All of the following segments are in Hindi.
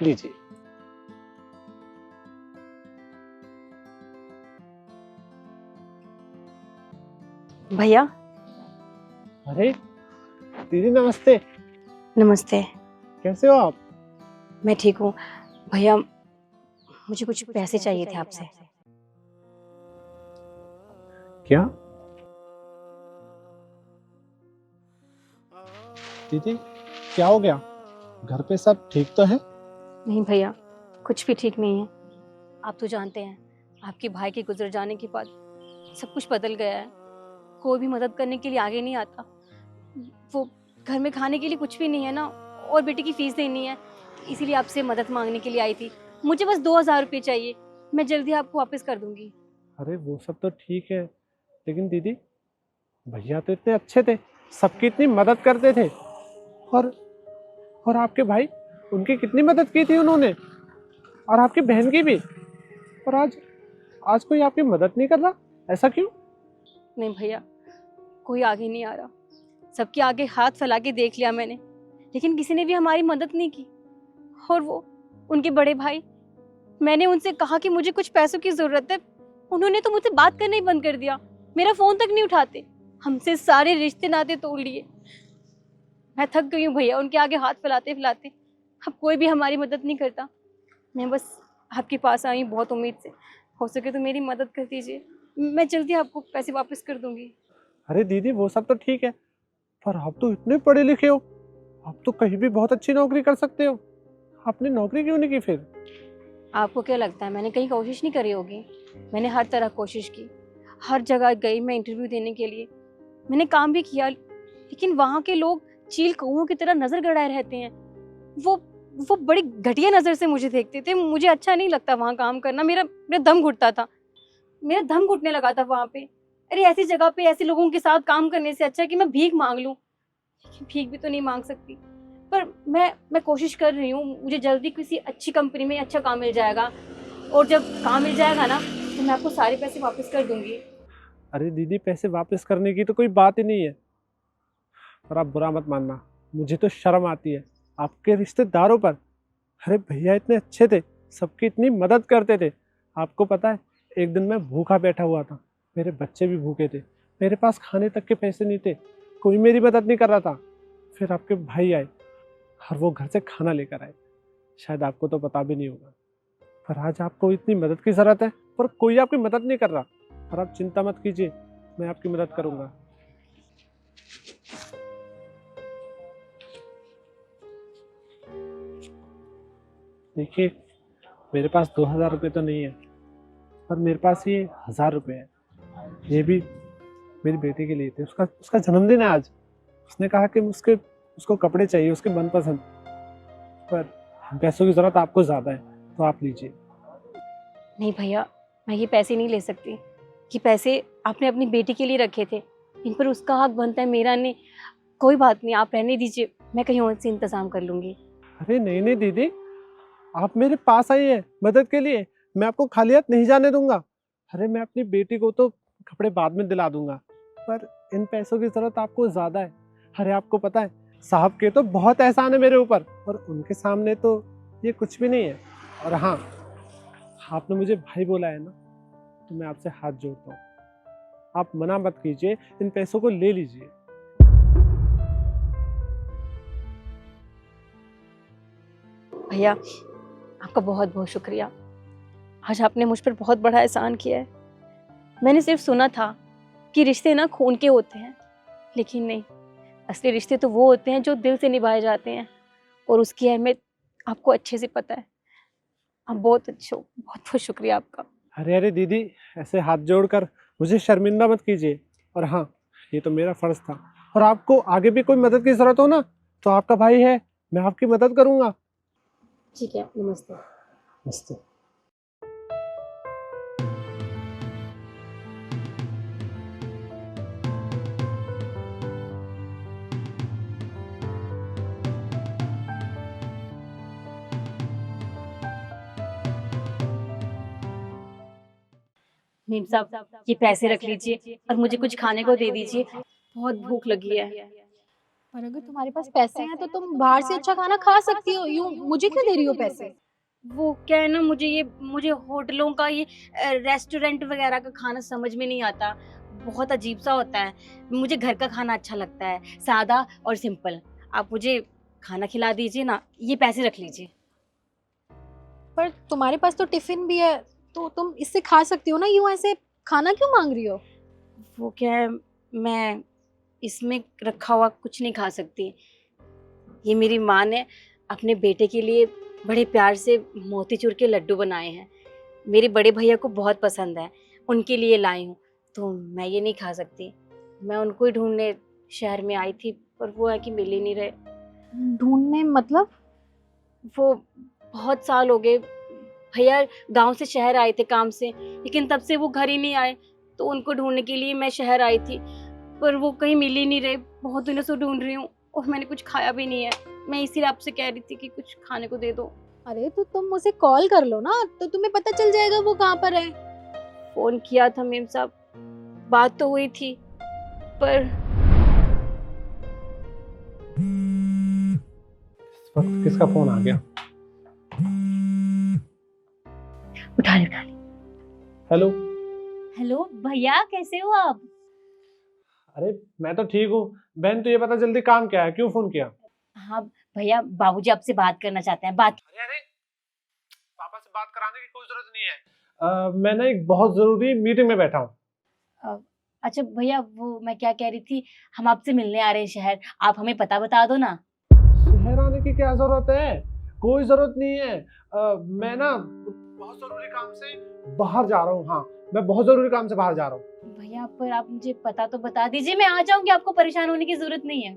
लीजिए। भैया। अरे दीदी नमस्ते। नमस्ते। कैसे हो आप? मैं ठीक हूँ। भैया मुझे कुछ पैसे चाहिए थे आपसे। क्या दीदी, क्या हो गया? घर पे सब ठीक तो है? नहीं भैया, कुछ भी ठीक नहीं है। आप तो जानते हैं, आपके भाई के गुजर जाने के बाद सब कुछ बदल गया है। कोई भी मदद करने के लिए आगे नहीं आता। वो घर में खाने के लिए कुछ भी नहीं है ना, और बेटी की फीस देनी है, इसीलिए आपसे मदद मांगने के लिए आई थी। मुझे बस 2000 रुपये चाहिए, मैं जल्दी आपको वापस कर दूंगी। अरे वो सब तो ठीक है, लेकिन दीदी भैया तो इतने अच्छे थे, सबकी इतनी मदद करते थे। और और आपके भाई, उनकी कितनी मदद की थी उन्होंने, और आपकी बहन की भी। और आज आज कोई आपकी मदद नहीं कर रहा, ऐसा क्यों? नहीं भैया, कोई आगे नहीं आ रहा। सबके आगे हाथ फैला के देख लिया मैंने, लेकिन किसी ने भी हमारी मदद नहीं की। और वो उनके बड़े भाई, मैंने उनसे कहा कि मुझे कुछ पैसों की जरूरत है, उन्होंने तो मुझसे बात करना ही बंद कर दिया। मेरा फोन तक नहीं उठाते, हमसे सारे रिश्ते नाते तोड़ लिए। मैं थक गई हूँ भैया, उनके आगे हाथ फैलाते फैलाते। अब कोई भी हमारी मदद नहीं करता। मैं बस आपके पास आई हूँ बहुत उम्मीद से। हो सके तो मेरी मदद कर दीजिए, मैं जल्दी आपको पैसे वापस कर दूंगी। अरे दीदी वो सब तो ठीक है, पर आप तो इतने पढ़े लिखे हो, आप तो कहीं भी बहुत अच्छी नौकरी कर सकते हो। आपने नौकरी क्यों नहीं की फिर? आपको क्या लगता है मैंने कहीं कोशिश नहीं करी होगी? मैंने हर तरह कोशिश की, हर जगह गई मैं इंटरव्यू देने के लिए। मैंने काम भी किया, लेकिन वहाँ के लोग चील कौओं की तरह नजर गड़ाए रहते हैं। वो वो बड़ी घटिया नजर से मुझे देखते थे। मुझे अच्छा नहीं लगता वहाँ काम करना। मेरा मेरा दम घुटता था, मेरा दम घुटने लगा था वहाँ पे। अरे ऐसी जगह पे ऐसे लोगों के साथ काम करने से अच्छा है कि मैं भीख मांग लूं। लेकिन भीख भी तो नहीं मांग सकती। पर मैं कोशिश कर रही हूँ, मुझे जल्दी किसी अच्छी कंपनी में अच्छा काम मिल जाएगा, और जब काम मिल जाएगा ना तो मैं आपको सारे पैसे वापस कर दूंगी। अरे दीदी पैसे वापस करने की तो कोई बात ही नहीं है, और आप बुरा मत मानना, मुझे तो शर्म आती है आपके रिश्तेदारों पर। अरे भैया इतने अच्छे थे, सबकी इतनी मदद करते थे। आपको पता है, एक दिन मैं भूखा बैठा हुआ था, मेरे बच्चे भी भूखे थे, मेरे पास खाने तक के पैसे नहीं थे, कोई मेरी मदद नहीं कर रहा था। फिर आपके भाई आए और वो घर से खाना लेकर आए। शायद आपको तो पता भी नहीं होगा, पर आज आपको इतनी मदद की जरूरत है, पर कोई आपकी मदद नहीं कर रहा। और आप चिंता मत कीजिए, मैं आपकी मदद करूंगा। देखिए, मेरे पास 2000 रुपये तो नहीं है, पर मेरे पास ये 1000 रुपये है। ये भी मेरी बेटी के लिए थे, उसका उसका जन्मदिन है आज। उसने कहा कि उसके उसको कपड़े चाहिए उसके मनपसंद, पर पैसों की जरूरत आपको ज्यादा है, तो आप लीजिए। नहीं भैया, मैं ये पैसे नहीं ले सकती। ये पैसे आपने अपनी बेटी के लिए रखे थे, इन पर उसका हक बनता है, मेरा नहीं। कोई बात नहीं, आप रहने दीजिए, मैं कहीं और से इंतजाम कर लूंगी। अरे नहीं नहीं दीदी, आप मेरे पास आई हैं मदद के लिए, मैं आपको खाली हाथ नहीं जाने दूंगा। अरे मैं अपनी बेटी को तो कपड़े बाद में दिला दूंगा, पर इन पैसों की जरूरत आपको ज्यादा है। अरे आपको पता है, साहब के तो बहुत एहसान है मेरे ऊपर, और उनके सामने तो ये कुछ भी नहीं है। और हाँ, आपने मुझे भाई बोला है ना, तो मैं आपसे हाथ जोड़ता हूँ, आप मना मत कीजिए, इन पैसों को ले लीजिए। भैया आपका बहुत बहुत शुक्रिया। आज आपने मुझ पर बहुत बड़ा एहसान किया है। मैंने सिर्फ सुना था कि रिश्ते ना खून के होते हैं, लेकिन नहीं, असली रिश्ते तो वो होते हैं जो दिल से निभाए जाते हैं, और उसकी अहमियत आपको अच्छे से पता है। आप बहुत अच्छे हो, बहुत बहुत शुक्रिया आपका। अरे अरे दीदी, ऐसे हाथ जोड़कर मुझे शर्मिंदा मत कीजिए। और हाँ, ये तो मेरा फर्ज था, और आपको आगे भी कोई मदद की जरूरत हो ना, तो आपका भाई है, मैं आपकी मदद करूंगा। ठीक है, नमस्ते। मस्त। मीम साहब, ये पैसे रख लीजिए और मुझे कुछ खाने को दे दीजिए, बहुत भूख लगी है। और अगर तुम्हारे पास पैसे हैं तो तुम बाहर से अच्छा खाना खा सकती हो, यूं मुझे क्यों दे रही हो पैसे? वो क्या है ना, मुझे होटलों का ये रेस्टोरेंट वगैरह का खाना समझ में नहीं आता, बहुत अजीब सा होता है। मुझे घर का खाना अच्छा लगता है, सादा और सिंपल। आप मुझे खाना खिला दीजिए ना, ये पैसे रख लीजिए। पर तुम्हारे पास तो टिफिन भी है, तो तुम इससे खा सकती हो ना, यूं ऐसे खाना क्यों मांग रही हो? वो क्या है, मैं इसमें रखा हुआ कुछ नहीं खा सकती। ये मेरी माँ ने अपने बेटे के लिए बड़े प्यार से मोतीचूर के लड्डू बनाए हैं। मेरे बड़े भैया को बहुत पसंद है, उनके लिए लाई हूँ, तो मैं ये नहीं खा सकती। मैं उनको ही ढूंढने शहर में आई थी, पर वो है कि मिल ही नहीं रहे। ढूंढने मतलब? वो बहुत साल हो गए, भैया गांव से शहर आए थे काम से, लेकिन तब से वो घर ही नहीं आए, तो उनको ढूंढने के लिए मैं शहर आई थी, पर वो कहीं मिल ही नहीं रहे। बहुत दिनों से ढूंढ रही हूँ और मैंने कुछ खाया भी नहीं है। मैं इसीलिए आपसे कह रही थी कि कुछ खाने को दे दो। अरे तो तुम उसे कॉल कर लो ना, तो तुम्हें पता चल जाएगा वो कहाँ पर है। फोन किया था मेम साहब, बात तो हुई थी, पर इस वक्त किसका फोन आ गया? उठा ले। हेलो। हेलो भैया, कैसे हो आप? अरे मैं तो ठीक हूँ बहन, तो ये पता जल्दी काम क्या है, क्यों फोन किया? हाँ भैया, बाबूजी आपसे बात करना चाहते हैं। बात? अरे पापा से बात कराने की कोई जरूरत नहीं है। मैं ना एक बहुत जरूरी मीटिंग में बैठा हूँ। अच्छा भैया, वो मैं क्या कह रही थी, हम आपसे मिलने आ रहे हैं शहर, आप हमें पता बता दो ना। शहर आने की क्या जरूरत है? कोई जरूरत नहीं है। मैं ना बहुत जरूरी काम से बाहर जा रहा हूँ। हाँ, मैं बहुत जरूरी काम से बाहर जा रहा हूँ। भैया पर आप मुझे पता तो बता दीजिए, मैं आ जाऊंगी, आपको परेशान होने की जरूरत नहीं है।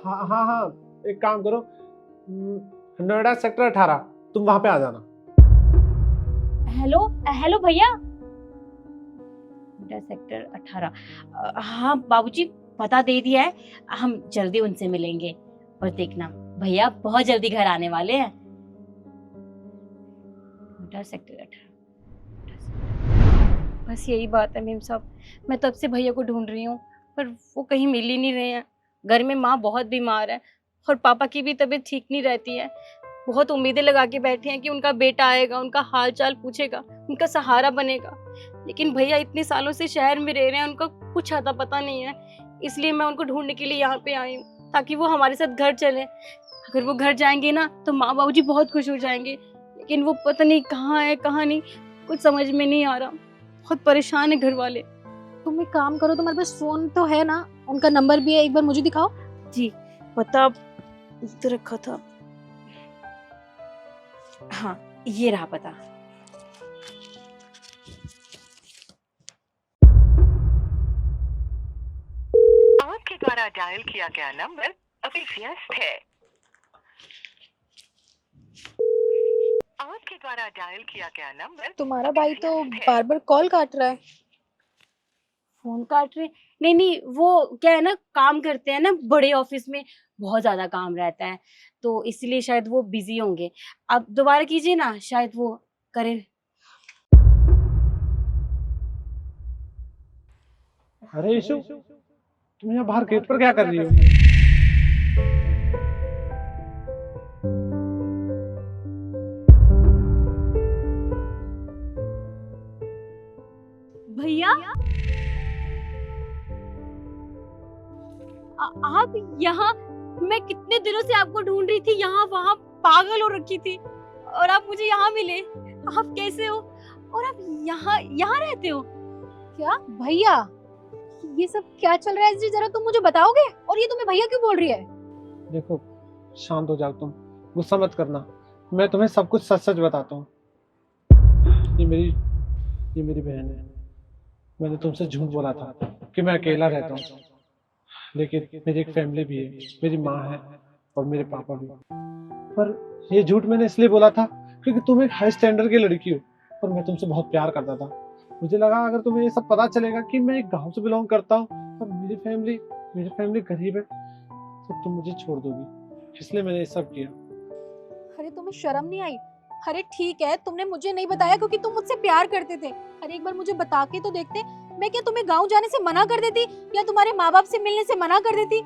हाँ हाँ हाँ, एक काम करो, नोएडा सेक्टर 18 तुम वहां पे आ जाना। हेलो हेलो भैया, सेक्टर 18। हाँ बाबूजी, पता दे दिया है, हम जल्दी उनसे मिलेंगे। और देखना भैया बहुत जल्दी घर आने वाले हैं। सेक्टर 18। बस यही बात है मेम साहब, मैं तब से भैया को ढूंढ रही हूँ, पर वो कहीं मिल ही नहीं रहे हैं। घर में माँ बहुत बीमार है और पापा की भी तबीयत ठीक नहीं रहती है। बहुत उम्मीदें लगा के बैठे हैं कि उनका बेटा आएगा, उनका हाल चाल पूछेगा, उनका सहारा बनेगा, लेकिन भैया इतने सालों से शहर में रह रहे हैं, उनका कुछ आता पता नहीं है। इसलिए मैं उनको ढूंढने के लिए यहाँ पे आई हूँ, ताकि वो हमारे साथ घर चले। अगर वो घर जाएंगे ना तो माँ बाबूजी बहुत खुश हो जाएंगे, लेकिन वो पता नहीं कहाँ है कहाँ नहीं, कुछ समझ में नहीं आ रहा। बहुत परेशान है घर वाले। तुम एक काम करो, तुम्हारे पास फोन तो है ना, उनका नंबर भी है, एक बार मुझे दिखाओ। जी पता तो रखा था, हाँ ये रहा पता। आपके द्वारा डायल किया गया नंबर अभी व्यस्त है। आपके द्वारा डायल किया गया नंबर तुम्हारा भाई तो बार बार कॉल काट रहा है। फोन काट रहे? नहीं नहीं, वो क्या है ना, काम करते हैं ना बड़े ऑफिस में, बहुत ज्यादा काम रहता है, तो इसलिए शायद वो बिजी होंगे। आप दोबारा कीजिए ना, शायद वो करें। अरे ईशु, तुम यहाँ बाहर गेट पर क्या कर रही हो? भैया आप यहाँ, मैं कितने दिनों से आपको ढूंढ रही थी, यहाँ वहाँ पागल हो रखी थी, और आप मुझे यहाँ मिले। आप कैसे हो और आप यहाँ यहाँ रहते हो? क्या भैया, ये सब क्या चल रहा है जी, जरा तुम मुझे बताओगे? और ये तुम्हें भैया क्यों बोल रही है? देखो, शांत हो जाओ तुम, गुस्सा मत करना, मैं तुम्हें सब कुछ सच सच बताता हूँ। ये मेरी बहन है। मैंने तुमसे झूठ बोला था कि मैं अकेला रहता हूँ, लेकिन मेरी एक फैमिली भी है, मेरी माँ है और मेरे पापा भी। पर ये झूठ मैंने इसलिए बोला था क्योंकि तुम एक हाई स्टैंडर्ड की लड़की हो और मैं तुमसे बहुत प्यार करता था। मुझे लगा अगर तुम्हें ये सब पता चलेगा कि मैं एक गांव से बिलोंग करता हूँ और मेरी फैमिली गरीब है, तो तुम मुझे छोड़ दोगी, इसलिए मैंने ये सब किया। अरे तुम्हें शर्म नहीं आई? अरे ठीक है, तुमने मुझे नहीं बताया क्योंकि तुम मुझसे प्यार करते थे। अरे एक बार मुझे बता के तो देखते, मैं क्या तुम्हें गांव जाने से मना कर देती या तुम्हारे माँ बाप से मिलने से मना कर देती?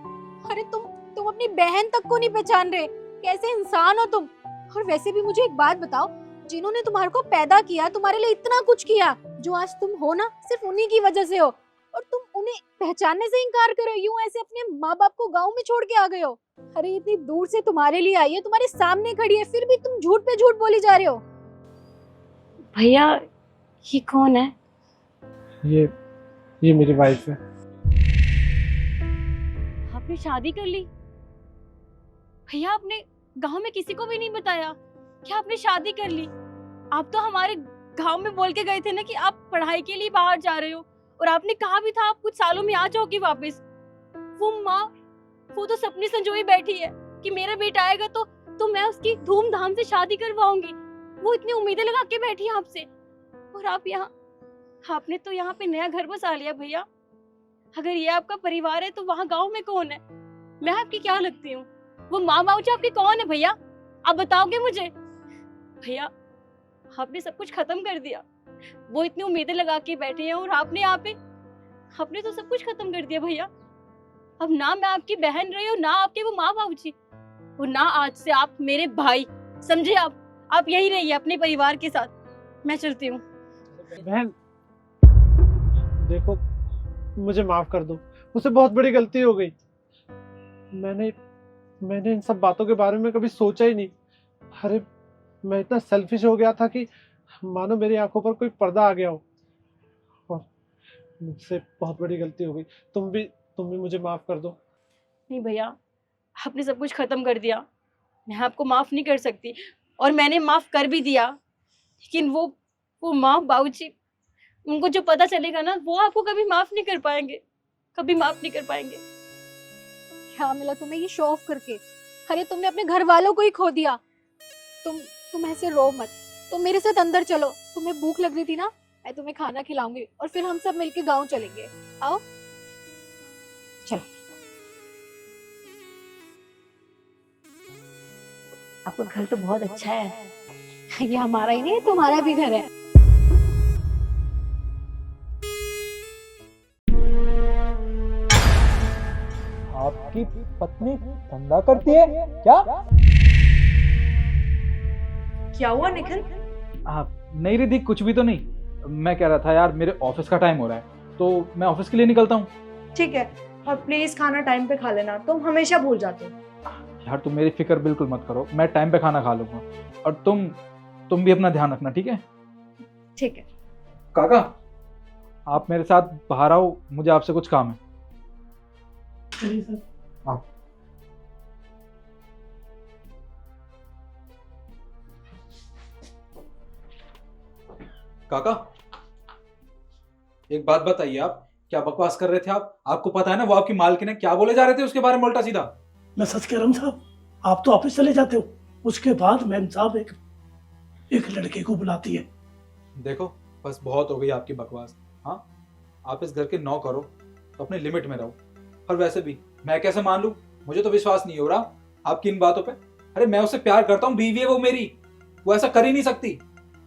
अरे तुम अपनी बहन तक को नहीं पहचान रहे। कैसे इंसान हो तुम। और वैसे भी मुझे एक बात बताओ, जिन्होंने तुम्हारे को पैदा किया, तुम्हारे लिए इतना कुछ किया, जो आज तुम हो ना, सिर्फ उन्हीं की वजह से हो, और तुम उन्हें पहचानने से इनकार कर रहे हो। यूं ऐसे अपने माँ बाप को गाँव में छोड़ के आ गए हो। अरे इतनी दूर से तुम्हारे लिए आई है, तुम्हारे सामने खड़ी है, फिर भी तुम झूठ पे झूठ बोली जा रहे हो। भैया ये कौन है? ये मेरी वाइफ है। आपने शादी कर ली? भैया आपने गांव में किसी को भी नहीं बताया कि आपने शादी कर ली? आप तो हमारे गांव में बोल के गए थे ना कि आप पढ़ाई के लिए बाहर जा रहे हो, और आपने कहा भी था आप कुछ सालों में आ जाओगे वापस। वो माँ, वो तो सपने संजोई बैठी है कि मेरा बेटा आएगा तो मैं उसकी धूमधाम से शादी करवाऊंगी। वो इतनी उम्मीदें लगा के बैठी है आपसे, और आप यहाँ, आपने तो यहाँ पे नया घर बसा लिया। भैया अगर ये आपका परिवार है तो वहाँ गांव में कौन है? मैं आपकी क्या लगती हूँ? वो माँ बाबूजी आपके कौन है भैया? आप बताओगे मुझे? भैया आपने सब कुछ खत्म कर दिया। वो इतनी उम्मीदें लगा के बैठे हैं, और आपने यहाँ पे, आपने तो सब कुछ खत्म कर दिया भैया। अब ना मैं आपकी बहन रही हूँ, ना आपके वो माँ बाबूजी, और ना आज से आप मेरे भाई, समझे? आप यही रहिए अपने परिवार के साथ। मैं चलती हूँ। बहन देखो, मुझे माफ कर दो, मुझसे बहुत बड़ी गलती हो गई। मैंने इन सब बातों के बारे में कभी सोचा ही नहीं। अरे मैं इतना सेल्फिश हो गया था कि मानो मेरी आंखों पर कोई पर्दा आ गया हो, और मुझसे बहुत बड़ी गलती हो गई। तुम भी मुझे माफ कर दो। नहीं भैया, आपने सब कुछ खत्म कर दिया, मैं आपको माफ नहीं कर सकती, और मैंने माफ कर भी दिया, लेकिन वो माँ बाबूजी, उनको जो पता चलेगा ना, वो आपको कभी माफ नहीं कर पाएंगे, कभी माफ नहीं कर पाएंगे। क्या मिला तुम्हें ये शो ऑफ करके? अरे तुमने अपने घर वालों को ही खो दिया। तुम ऐसे रो मत, तुम मेरे साथ अंदर चलो। तुम्हें भूख लग रही थी ना, मैं तुम्हें खाना खिलाऊंगी, और फिर हम सब मिलके गांव चलेंगे। आओ चलो। आपका घर तो बहुत अच्छा है। ये हमारा ही नहीं, तुम्हारा भी घर है। आपकी पत्नी धंधा करती है क्या? क्या हुआ निखिल? नहीं रिद्धि, कुछ भी तो नहीं। मैं कह रहा था यार, मेरे ऑफिस का टाइम हो रहा है, तो मैं ऑफिस के लिए निकलता हूँ। ठीक है, और प्लीज खाना टाइम पे खा लेना, तुम हमेशा भूल जाते हो। यार तुम मेरी फिक्र बिल्कुल मत करो, मैं टाइम पे खाना खा लूंगा। और तुम भी अपना ध्यान रखना, ठीक है? ठीक है। काका, आप मेरे साथ बाहर आओ, मुझे आपसे कुछ काम है। चलिए सर। आओ। काका, एक बात बताइए, आप क्या बकवास कर रहे थे? आपको पता है ना वो आपकी मालकिन है, क्या बोले जा रहे थे उसके बारे में उल्टा सीधा? मैं सच कह रहा हूँ साहब, आप तो ऑफिस चले जाते हो, उसके बाद मैम साहब एक लड़के को बुलाती है। देखो बस बहुत हो गई आपकी बकवास। हाँ, आप इस घर के नौकर हो तो अपने लिमिट में रहो। और वैसे भी मैं कैसे मान लूं? मुझे तो विश्वास नहीं हो रहा आपकी इन बातों पे। अरे मैं उससे प्यार करता हूँ, बीवी है वो मेरी, वो ऐसा कर ही नहीं सकती।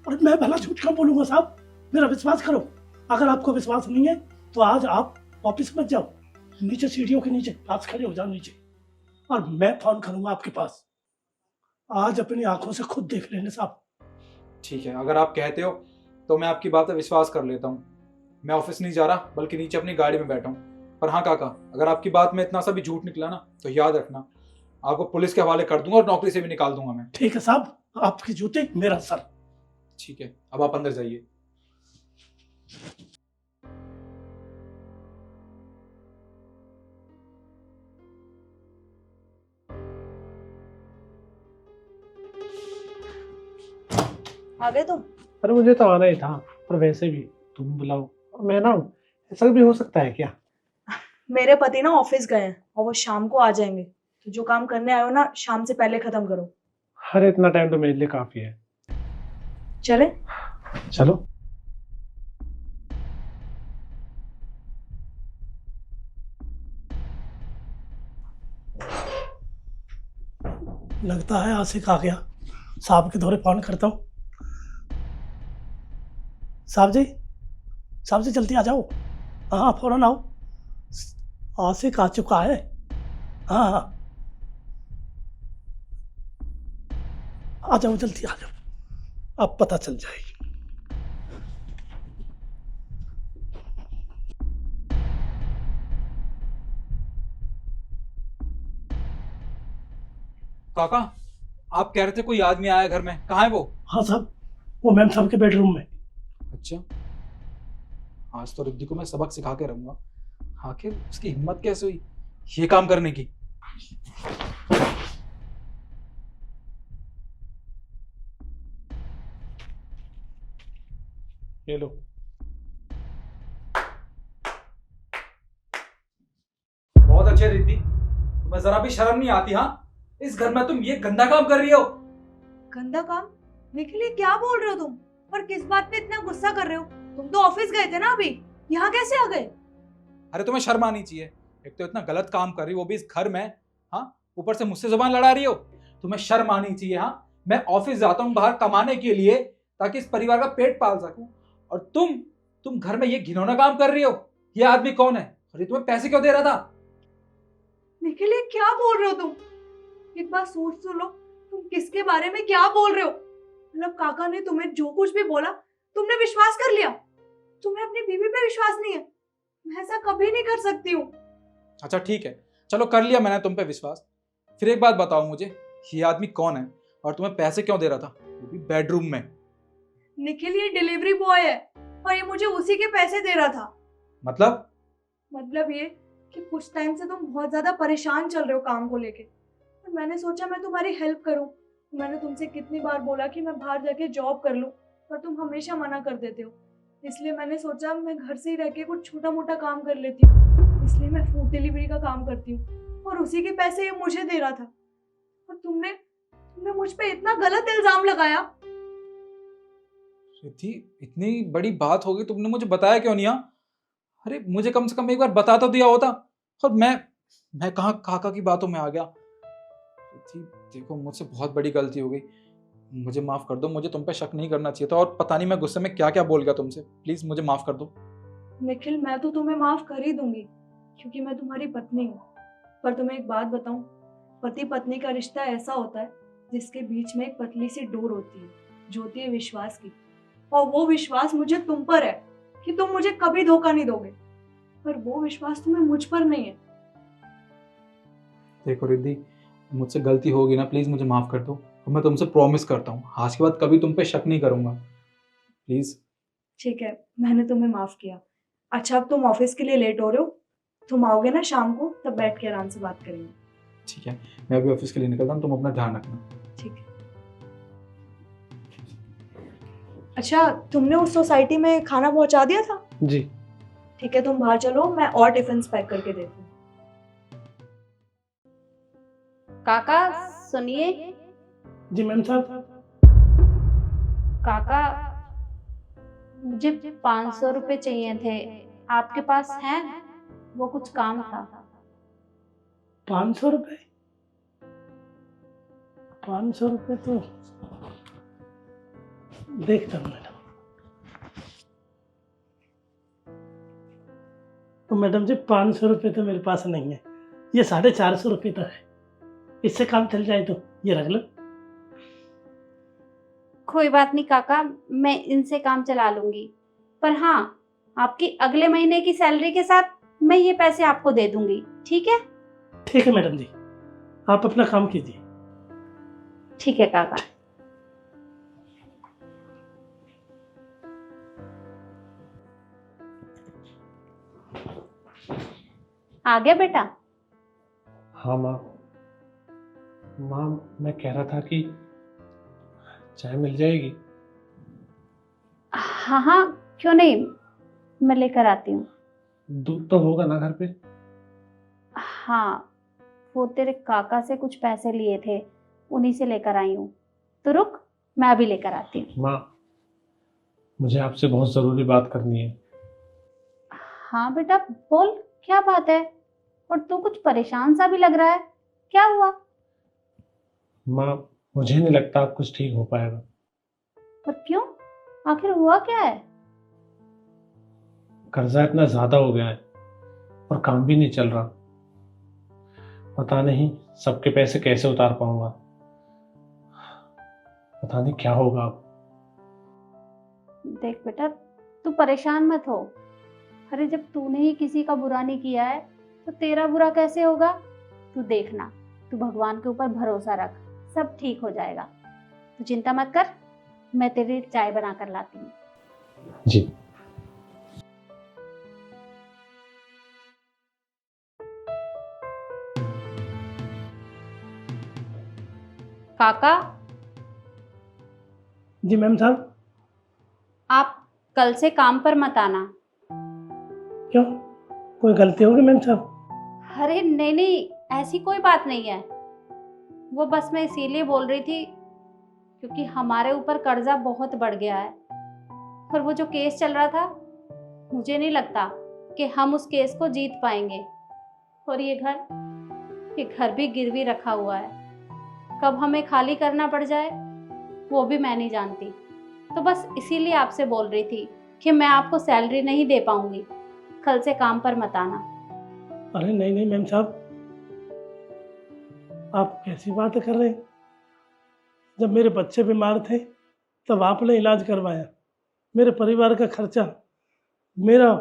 और मैं भला झूठ क्यों बोलूंगा साहब, मेरा विश्वास करो। अगर आपको विश्वास नहीं है तो आज आप ऑफिस मत जाओ, नीचे सीढ़ियों के नीचे पास खड़े हो जाओ नीचे, और मैं फोन करूंगा आपके पास। आज अपनी आंखों से खुद देख लेने साहब। ठीक है, अगर आप कहते हो तो मैं आपकी बात पे विश्वास कर लेता हूँ। मैं ऑफिस नहीं जा रहा, बल्कि नीचे अपनी गाड़ी में बैठा हूँ। पर हाँ काका, अगर आपकी बात में इतना सा भी झूठ निकला ना, तो याद रखना आपको पुलिस के हवाले कर दूंगा और नौकरी से भी निकाल दूंगा मैं। ठीक है साहब, आपके जूते मेरा सर। ठीक है, अब आप अंदर जाइए। आ गए तुम? अरे मुझे तो आना ही था, पर वैसे भी तुम बुलाओ और मैं ना हूँ, ऐसा भी हो सकता है क्या? मेरे पति ना ऑफिस गए हैं और वो शाम को आ जाएंगे, तो जो काम करने आए हो ना, शाम से पहले खत्म करो। अरे इतना टाइम तो मेरे लिए काफी है। चले? चलो। लगता है आशिक आ गया, साहब के दौरे फोन करता हूँ। साहब जी जल्दी आ जाओ। हाँ फौरन आओ, आशिक आ चुका है। हाँ हाँ आ जाओ, जल्दी आ जाओ, अब पता चल जाएगी। काका, आप कह रहे थे कोई आदमी आया घर में, कहाँ है वो? हाँ साहब, वो मैम साहब के बेडरूम में। अच्छा, आज तो रिद्धि को मैं सबक सिखा के रहूंगा। आखिर उसकी हिम्मत कैसे हुई ये काम करने की। ये लो। बहुत अच्छे रिद्धि, तुम्हें जरा भी शर्म नहीं आती? हाँ, इस घर में तुम ये गंदा काम कर रही हो। गंदा काम? निखिल ये क्या बोल रहे हो तुम? और किस बात पे इतना गुस्सा कर रहे हो? तुम तो ऑफिस गए थे ना अभी, यहाँ कैसे आ गए? अरे तुम्हें शर्म आनी चाहिए, एक तो इतना गलत काम कर रही हो वो भी इस घर में। हाँ, ऊपर से मुझसे जुबान लड़ा रही हो। तुम्हें शर्म आनी चाहिए। हाँ, मैं ऑफिस जाता हूँ बाहर कमाने के लिए ताकि इस परिवार का पेट पाल सकूं, और तुम घर में ये घिनौना काम कर रही हो। ये आदमी कौन है और ये तुम्हें पैसे क्यों दे रहा था? निखिल ये क्या बोल रहे हो तुम? एक बार सोच तो लो, तुम किसके बारे में क्या बोल रहे हो? मतलब काका ने तुम्हें जो कुछ भी बोला तुमने विश्वास कर लिया? तुम्हें अपनी बीवी पे विश्वास नहीं है? मैं ऐसा कभी नहीं कर सकती हूँ। अच्छा ठीक है, चलो कर लिया मैंने तुम पे विश्वास। फिर एक बात बताओ मुझे, ये आदमी कौन है और तुम्हें पैसे क्यों दे रहा था, वो भी बेडरूम में? निखिल ये डिलीवरी बॉय है और ये मुझे उसी के पैसे दे रहा था। मतलब ये कि कुछ टाइम से तुम बहुत ज्यादा परेशान चल रहे हो काम को लेके, और मैंने सोचा मैं तुम्हारी हेल्प करूं। मैंने तुमसे कितनी बार बोला कि मैं बाहर जाके जॉब कर लूं, पर तुम हमेशा मना कर देते हो। इसलिए मैंने सोचा मैं घर से ही रह के कुछ छोटा मोटा काम कर लेती हूँ। इसलिए मैं फूड डिलीवरी का काम करती हूँ और उसी के पैसे ये मुझे दे रहा था। और तुमने मुझ पे इतना गलत इल्जाम लगाया। रिद्धि, इतनी बड़ी बात होगी तुमने मुझे बताया क्यों नहीं? हाँ, अरे मुझे कम से कम एक बार बता तो दिया होता। और मैं कहाँ काका की बातों में आ गया। रिद्धि देखो, मुझसे बहुत बड़ी गलती हो गई, मुझे माफ कर दो। मुझे तुम पे शक नहीं करना चाहिए था, और पता नहीं मैं गुस्से में क्या क्या बोल गया तुमसे। प्लीज मुझे माफ कर दो। निखिल मैं तो तुम्हें माफ कर ही दूंगी क्योंकि मैं तुम्हारी पत्नी हूँ, पर तुम्हें एक बात बताऊं, पति पत्नी का रिश्ता ऐसा होता है जिसके बीच में एक पतली सी डोर होती है जो होती है विश्वास की। और वो विश्वास मुझे तुम पर है कि तुम मुझे कभी धोखा नहीं दोगे, पर वो विश्वास तुम्हें मुझ पर नहीं है। देखो रिद्धि, मुझसे गलती होगी ना, प्लीज मुझे माफ कर दो। और मैं तुमसे प्रॉमिस करता हूँ आज के बाद कभी तुम पे शक नहीं करूंगा। प्लीज। ठीक है, मैंने तुम्हें माफ किया। अच्छा अब तुम ऑफिस के लिए लेट हो रहे हो, तुम आओगे ना शाम को, तब बैठ के आराम से बात करेंगे। ठीक है, मैं अभी ऑफिस के लिए निकलता हूँ, तुम अपना ध्यान रखना। ठीक है। अच्छा तुमने उस सोसाइटी में खाना पहुंचा दिया था? जी। ठीक है, तुम बाहर चलो, मैं और टिफिन पैक करके देती हूँ। काका सुनिए। जी मैम साहब। काका मुझे 500 रुपए चाहिए थे, आपके पास हैं? वो कुछ काम था। 500 रुपये? 500 रुपये तो देखता हूँ मैडम। तो मैडम जी 500 रुपये तो मेरे पास नहीं है, ये 450 रुपये तो है। इससे काम चल जाए तो ये रख लो। कोई बात नहीं काका, मैं इनसे काम चला लूंगी, पर हाँ आपकी अगले महीने की सैलरी के साथ मैं ये पैसे आपको दे दूंगी, ठीक है? ठीक है मैडम जी, आप अपना काम कीजिए। ठीक है काका। आ गया बेटा? हाँ माँ। माँ मैं कह रहा था कि चाय मिल जाएगी? हाँ हाँ क्यों नहीं, मैं लेकर आती हूँ। दूध तो होगा ना घर पे? हाँ वो तेरे काका से कुछ पैसे लिए थे, उन्हीं से लेकर आई हूँ। तो रुक, मैं अभी लेकर आती हूँ। माँ मुझे आपसे बहुत ज़रूरी बात करनी है। हाँ बेटा बोल, क्या बात है? और तू कुछ परेशान सा भी लग रहा है, क्या हुआ? माँ मुझे नहीं लगता अब कुछ ठीक हो पाएगा। पर क्यों, आखिर हुआ क्या है? कर्जा इतना ज़्यादा हो गया है और काम भी नहीं चल रहा। पता नहीं सबके पैसे कैसे उतार पाऊंगा। पता नहीं क्या होगा अब। देख बेटा, तू परेशान मत हो। अरे जब तूने ही किसी का बुरा नहीं किया है तो तेरा बुरा कैसे होगा? तू देखना, तू भगवान के ऊपर भरोसा रख, सब ठीक हो जाएगा। तू चिंता मत कर, मैं तेरे लिए चाय बना कर लाती हूँ। जी। काका, जी मैम साहब। आप कल से काम पर मत आना। क्यों, कोई गलती होगी मैम साहब? अरे नहीं नहीं, ऐसी कोई बात नहीं है। वो बस मैं इसीलिए बोल रही थी क्योंकि हमारे ऊपर कर्जा बहुत बढ़ गया है, और वो जो केस चल रहा था, मुझे नहीं लगता कि हम उस केस को जीत पाएंगे। और ये घर भी गिरवी रखा हुआ है, कब हमें खाली करना पड़ जाए वो भी मैं नहीं जानती। तो बस इसीलिए आपसे बोल रही थी कि मैं आपको सैलरी नहीं दे पाऊंगी, कल से काम पर मत आना। अरे नहीं नहीं मैम साहब, आप कैसी बातें कर रहे हैं? जब मेरे बच्चे बीमार थे तब आपने इलाज करवाया, मेरे परिवार का खर्चा, मेरा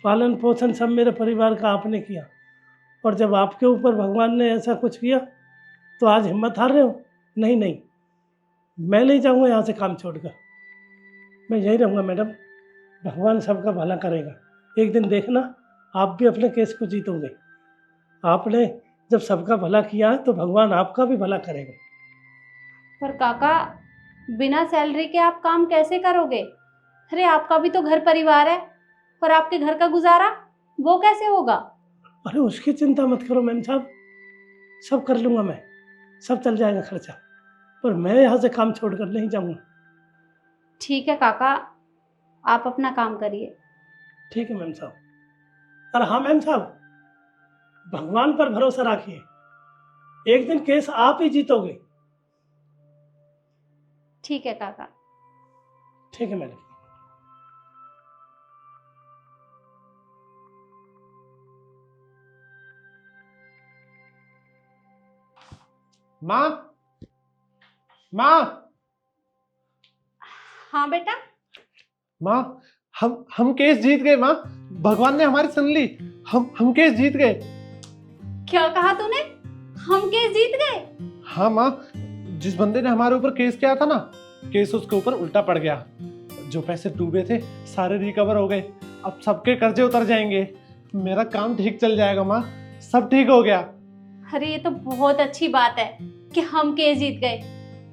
पालन पोषण सब मेरे परिवार का आपने किया, और जब आपके ऊपर भगवान ने ऐसा कुछ किया तो आज हिम्मत हार रहे हो? नहीं नहीं, मैं नहीं जाऊँगा यहाँ से काम छोड़कर, मैं यहीं रहूँगा मैडम। भगवान सबका भला करेगा, एक दिन देखना आप भी अपने केस को जीतोगे। आपने जब सबका भला किया है तो भगवान आपका भी भला करेगा। पर काका, बिना सैलरी के आप काम कैसे करोगे? अरे आपका भी तो घर परिवार है, और आपके घर का गुजारा वो कैसे होगा? अरे उसकी चिंता मत करो मैम साहब, सब कर लूँगा मैं, सब चल जाएगा खर्चा, पर मैं यहाँ से काम छोड़कर नहीं जाऊँगा। ठीक है काका, आप अपना काम करिए। ठीक है मैम साहब। अरे हाँ मैम साहब, भगवान पर भरोसा रखिए, एक दिन केस आप ही जीतोगे। ठीक है काका। ठीक है मैडम। माँ, माँ, हाँ बेटा। माँ, हम केस जीत गए माँ, भगवान ने हमारी सुन ली, हम केस जीत गए। क्या कहा तूने? हम केस जीत गए? हाँ माँ, जिस बंदे ने हमारे ऊपर केस किया था ना, केस उसके ऊपर उल्टा पड़ गया। जो पैसे डूबे थे सारे रिकवर हो गए, अब सबके कर्जे उतर जाएंगे, मेरा काम ठीक चल जाएगा माँ, सब ठीक हो गया। अरे ये तो बहुत अच्छी बात है कि हम केस जीत गए।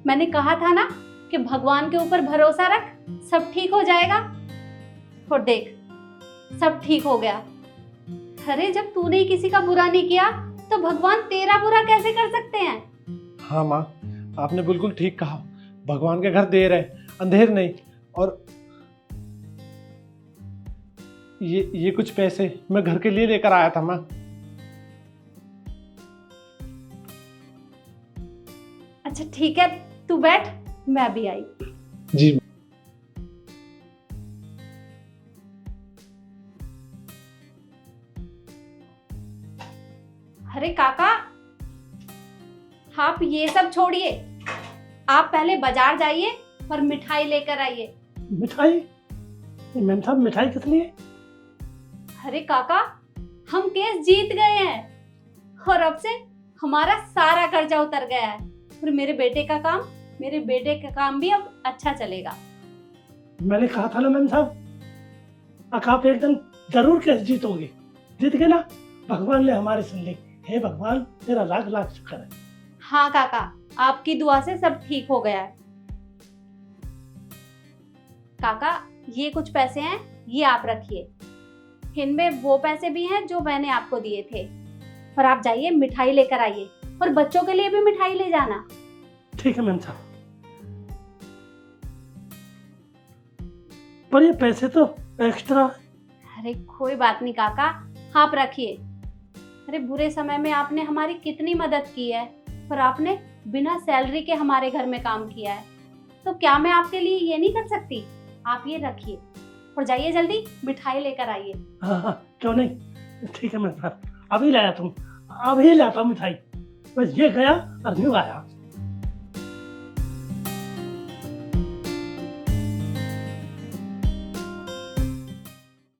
मैंने कहा था ना कि भगवान के ऊपर भरोसा रख, सब ठीक हो जाएगा। और देख, सब ठीक हो गया। अरे जब तूने ही किसी का बुरा नहीं किया तो भगवान तेरा बुरा कैसे कर सकते हैं? हाँ माँ, आपने बिल्कुल ठीक कहा, भगवान के घर देर है अंधेर नहीं। और ये कुछ पैसे मैं घर के लिए लेकर आया था माँ। अच्छा ठीक है, तू बैठ, मैं भी आई। जी। अरे काका, आप ये सब छोड़िए, आप पहले बाजार जाइए और मिठाई लेकर आइए। मिठाई? मैम साहब मिठाई किस लिए? अरे काका, हम केस जीत गए हैं और अब से हमारा सारा कर्जा उतर गया है, और मेरे बेटे का काम भी अब अच्छा चलेगा। मैंने कहा था ना मैम साहब, आप एक दिन जरूर केस जीतोगे। जीत गए ना, भगवान ने हमारी सुन ली। हे भगवान, तेरा लाख लाख शुक्र है। हाँ काका, आपकी दुआ से सब ठीक हो गया है। काका, ये कुछ पैसे हैं, ये आप रखिए, इनमें वो पैसे भी हैं जो मैंने आपको दिए थे। और आप जाइए मिठाई लेकर आइए, और बच्चों के लिए भी मिठाई ले जाना। ठीक है मैम साहब, पर ये पैसे तो एक्स्ट्रा। अरे कोई बात नहीं काका, आप रखिए। अरे बुरे समय में आपने हमारी कितनी मदद की है, और आपने बिना सैलरी के हमारे घर में काम किया है, तो क्या मैं आपके लिए ये नहीं कर सकती? आप ये रखिए और जाइए जल्दी मिठाई लेकर आइए। हाँ हाँ, क्यों नहीं, ठीक है मैम साहब, अभी लाया तुम, अभी लाता मिठाई, बस ये गया और न्यू आया।